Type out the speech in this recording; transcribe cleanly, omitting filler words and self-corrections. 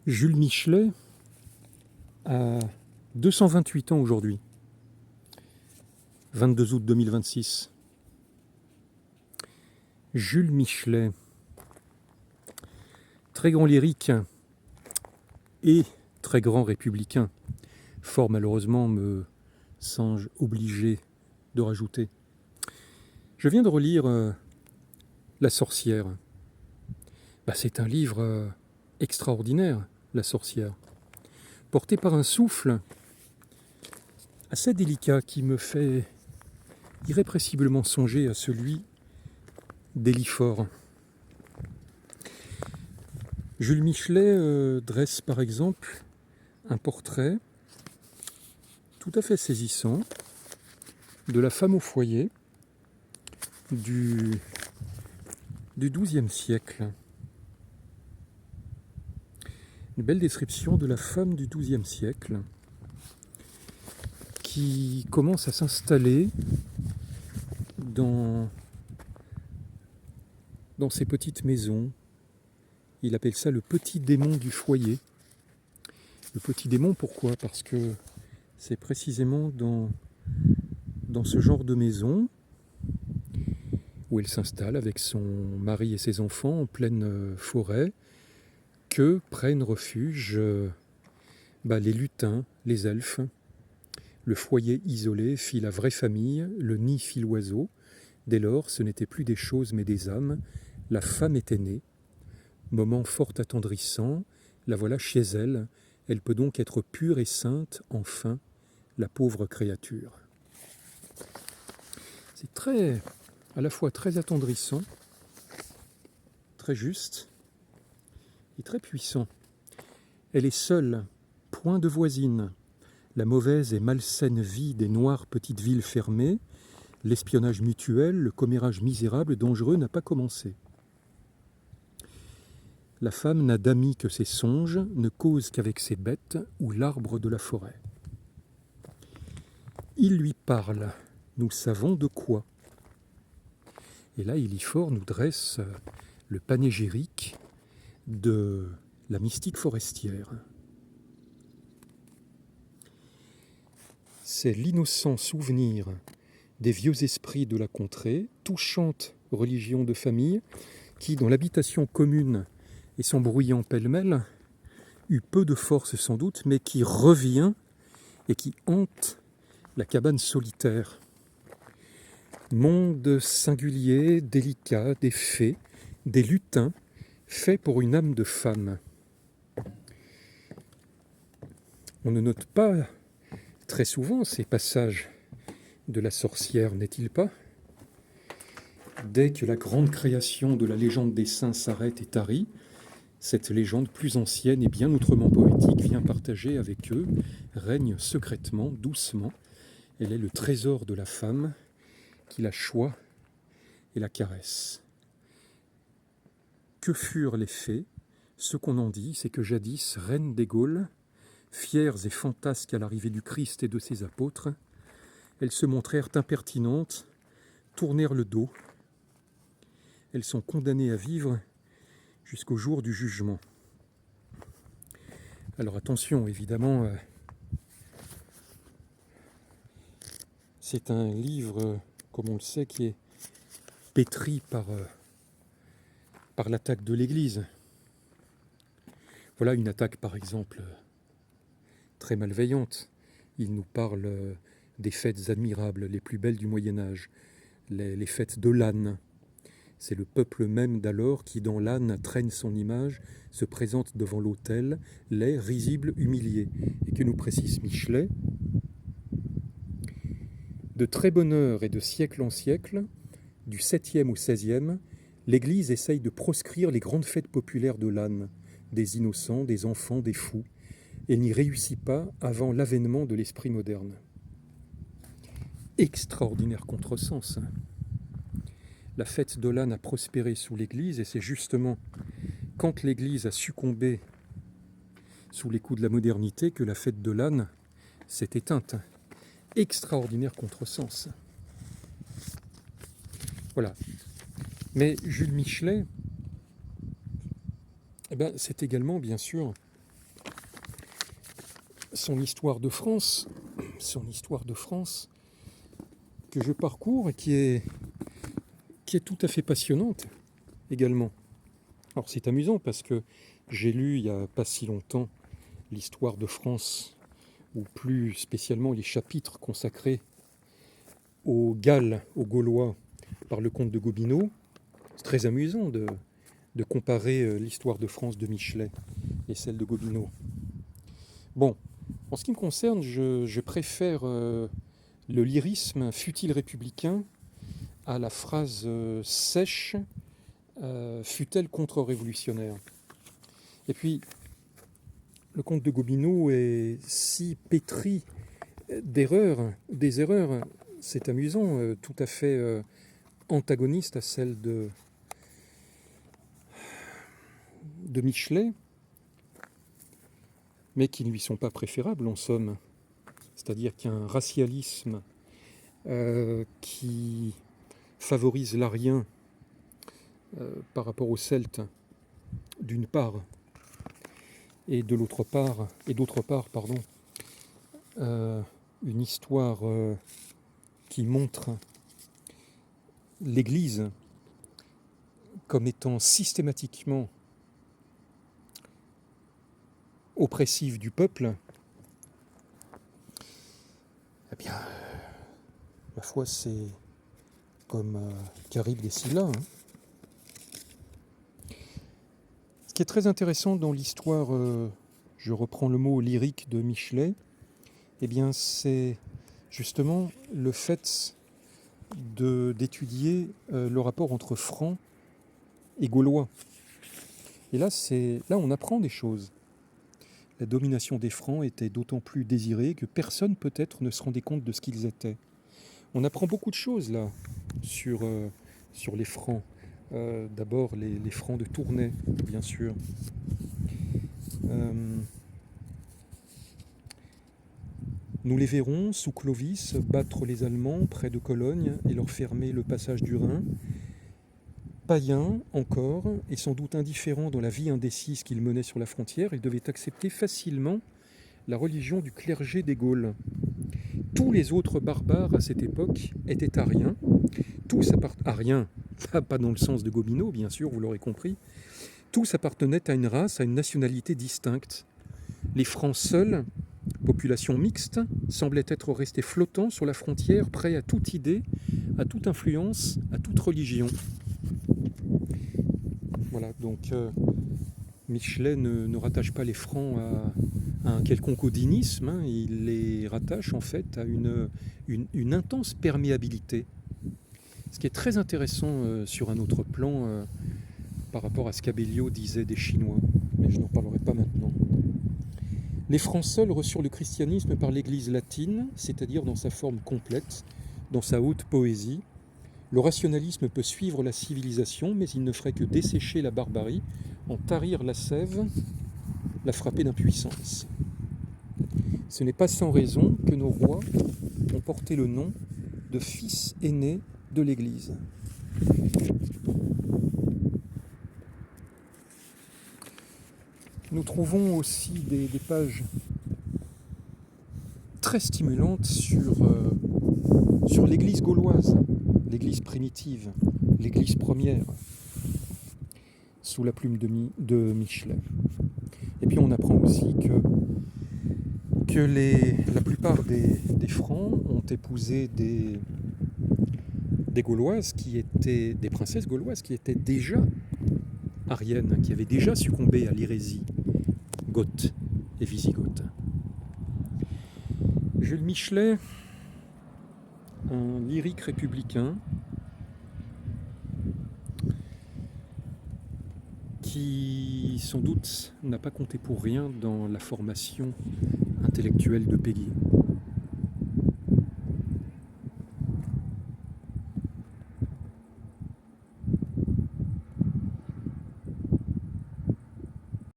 Jules Michelet a 228 ans aujourd'hui, 22 août 2026. Jules Michelet, très grand lyrique et très grand républicain, fort malheureusement me sens-je obligé de rajouter. Je viens de relire La sorcière. C'est un livre extraordinaire, La sorcière, porté par un souffle assez délicat qui me fait irrépressiblement songer à celui d'Élie-Faure. Jules Michelet dresse par exemple un portrait tout à fait saisissant de la femme au foyer du XIIe siècle. Une belle description de la femme du XIIe siècle qui commence à s'installer dans ces petites maisons. Il appelle ça le petit démon du foyer. Le petit démon, pourquoi ? Parce que c'est précisément dans ce genre de maison où elle s'installe avec son mari et ses enfants en pleine forêt que prennent refuge les lutins, les elfes. Le foyer isolé fit la vraie famille, le nid fit l'oiseau. Dès lors, ce n'était plus des choses mais des âmes. La femme était née. Moment fort attendrissant, la voilà chez elle. Elle peut donc être pure et sainte, enfin, la pauvre créature. C'est à la fois très attendrissant, très juste et très puissant. Elle est seule, point de voisine. La mauvaise et malsaine vie des noires petites villes fermées, l'espionnage mutuel, le commérage misérable, dangereux n'a pas commencé. La femme n'a d'amis que ses songes, ne cause qu'avec ses bêtes ou l'arbre de la forêt. Il lui parle, nous savons de quoi. Et là, Élie-Faure nous dresse le panégyrique de la mystique forestière. C'est l'innocent souvenir des vieux esprits de la contrée, touchante religion de famille, qui, dans l'habitation commune et s'embrouillant pêle-mêle, eut peu de force sans doute, mais qui revient et qui hante la cabane solitaire. Monde singulier, délicat, des fées, des lutins, faits pour une âme de femme. On ne note pas très souvent ces passages de la sorcière, n'est-il pas ? Dès que la grande création de la légende des saints s'arrête et tarit, cette légende plus ancienne et bien autrement poétique vient partager avec eux, règne secrètement, doucement. Elle est le trésor de la femme qui la choit et la caresse. Que furent les fées ? Ce qu'on en dit, c'est que jadis, reines des Gaules, fières et fantasques à l'arrivée du Christ et de ses apôtres, elles se montrèrent impertinentes, tournèrent le dos. Elles sont condamnées à vivre jusqu'au jour du jugement. Alors attention, évidemment, c'est un livre, comme on le sait, qui est pétri par l'attaque de l'Église. Voilà une attaque, par exemple, très malveillante. Il nous parle des fêtes admirables, les plus belles du Moyen-Âge, les fêtes de l'âne. C'est le peuple même d'alors qui, dans l'âne, traîne son image, se présente devant l'autel, laid, risible, humilié. Et que nous précise Michelet, de très bonne heure et de siècle en siècle, du 7e au 16e, l'Église essaye de proscrire les grandes fêtes populaires de l'âne, des innocents, des enfants, des fous. Elle n'y réussit pas avant l'avènement de l'esprit moderne. Extraordinaire contresens. La fête de l'âne a prospéré sous l'Église et c'est justement quand l'Église a succombé sous les coups de la modernité que la fête de l'âne s'est éteinte. Extraordinaire contresens. Voilà. Mais Jules Michelet, c'est également, bien sûr, son histoire de France, que je parcours et qui est tout à fait passionnante également. Alors c'est amusant parce que j'ai lu il n'y a pas si longtemps l'histoire de France, ou plus spécialement les chapitres consacrés aux Galles, aux Gaulois, par le comte de Gobineau. C'est très amusant de comparer l'histoire de France de Michelet et celle de Gobineau. Bon, en ce qui me concerne, je préfère le lyrisme fut-il républicain à la phrase sèche fut-elle contre-révolutionnaire. Et puis, le comte de Gobineau est si pétri d'erreurs, des erreurs, c'est amusant, tout à fait antagonistes à celles de Michelet, mais qui ne lui sont pas préférables en somme. C'est-à-dire qu'il y a un racialisme qui favorise l'arien par rapport aux Celtes, d'une part, et d'autre part, une histoire qui montre l'Église comme étant systématiquement oppressive du peuple. Eh bien, ma foi, c'est comme Charybde et Scylla. Ce qui est très intéressant dans l'histoire, je reprends le mot lyrique de Michelet, eh bien, c'est justement le fait d'étudier le rapport entre Francs et Gaulois. Et là, on apprend des choses. La domination des Francs était d'autant plus désirée que personne peut-être ne se rendait compte de ce qu'ils étaient. On apprend beaucoup de choses là sur les Francs. D'abord les Francs de Tournai, bien sûr. Nous les verrons, sous Clovis, battre les Allemands près de Cologne et leur fermer le passage du Rhin. Païens encore, et sans doute indifférents dans la vie indécise qu'ils menaient sur la frontière, ils devaient accepter facilement la religion du clergé des Gaules. Tous les autres barbares à cette époque étaient ariens, tous ariens, pas dans le sens de Gobineau, bien sûr, vous l'aurez compris, tous appartenaient à une race, à une nationalité distincte. Les Francs seuls, population mixte, semblaient être restés flottants sur la frontière, prêts à toute idée, à toute influence, à toute religion. Voilà, donc Michelet ne rattache pas les Francs à un quelconque odinisme, il les rattache en fait à une intense perméabilité. Ce qui est très intéressant sur un autre plan par rapport à ce qu'Abellio disait des Chinois, mais je n'en parlerai pas maintenant. Les Francs seuls reçurent le christianisme par l'Église latine, c'est-à-dire dans sa forme complète, dans sa haute poésie. Le rationalisme peut suivre la civilisation, mais il ne ferait que dessécher la barbarie, en tarir la sève, la frapper d'impuissance. Ce n'est pas sans raison que nos rois ont porté le nom de fils aînés de l'Église. Nous trouvons aussi des pages très stimulantes sur l'Église gauloise, l'Église primitive, l'Église première, sous la plume de Michelet. Et puis on apprend aussi que la plupart des Francs ont épousé des Gauloises qui étaient des princesses gauloises qui étaient déjà ariennes, qui avaient déjà succombé à l'hérésie goth et wisigothe. Jules Michelet, un lyrique républicain qui sans doute n'a pas compté pour rien dans la formation intellectuelle de Péguy.